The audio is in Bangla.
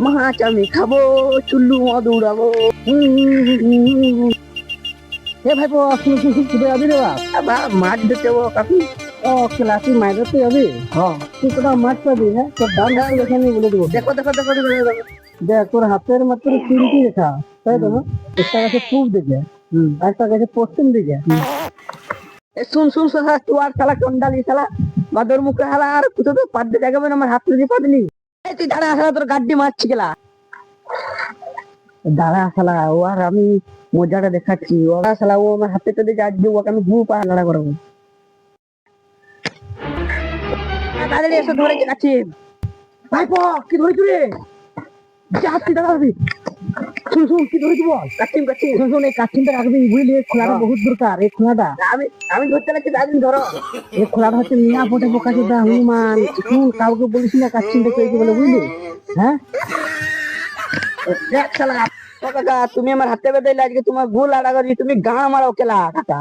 মাছ আমি খাবো, চুল্লু মদ উড়াবো। এ ভাইপো শুন শুন শুন কোথায় যাবি রে বাপ? আবার মাছ ধরতে যাবো কাকু। ও খেলা তুই মাছ ধরতে যাবি? হ্যাঁ, তুই কোথাও মাছ পাবি হ্যাঁ? তোর দাম দাম এখানে বলে দেবো। দেখো দেখো দেখো দেখো দেখো। দেখ তোর হাতের মাত্র তিনটি রেখা, তাই তো না? একটা গাছে পূব দিকে, আর একটা গাছে পশ্চিম দিকে। এ শুন শুন শুন, শালা, তুই আর শালা চন্ডালি শালা, বাদর মুখে শালা, আর কোথাও তো পাদ্দে জায়গা পেন আমার হাত তুলে পাদনি। এই তুই দাঁড়া শালা, তোর গাড্ডি মারছি গেলা। দাঁড়া শালা, ও আর আমি মজাটা দেখাচ্ছি। ওরা শালা, ও আমার হাতে তো দিয়ে যাচ্ছি, ওকে আমি দু পা লড়া করবো। তাড়াতাড়ি এসে ধরে গেছি। ভাইপো কি ধরেছি রে? হাতটি দাঁড়াবি। শুন শুন কি ধরেছি বল। কাচ্ছিম কাচ্ছিম। শুন শুন এই কাঠিনটা রাখবি বুঝলি, এই খোলাটা বহুত দরকার। এই খোলাটা আমি আমি ধরতে লাগছি, দাদিন ধরো। এই খোলাটা হচ্ছে মিয়া ফোটে বোকা চোদা হনুমান। শুন কাউকে বলিস না কাঠিনটা পেয়েছি বলে, বুঝলি? হ্যাঁ দেখ শালা, ও কাকা, তুমি আমার হাতে বেঁধে আজকে তোমার ভুল আড়া করি, তুমি গাঁ মারাও কেলা কাকা।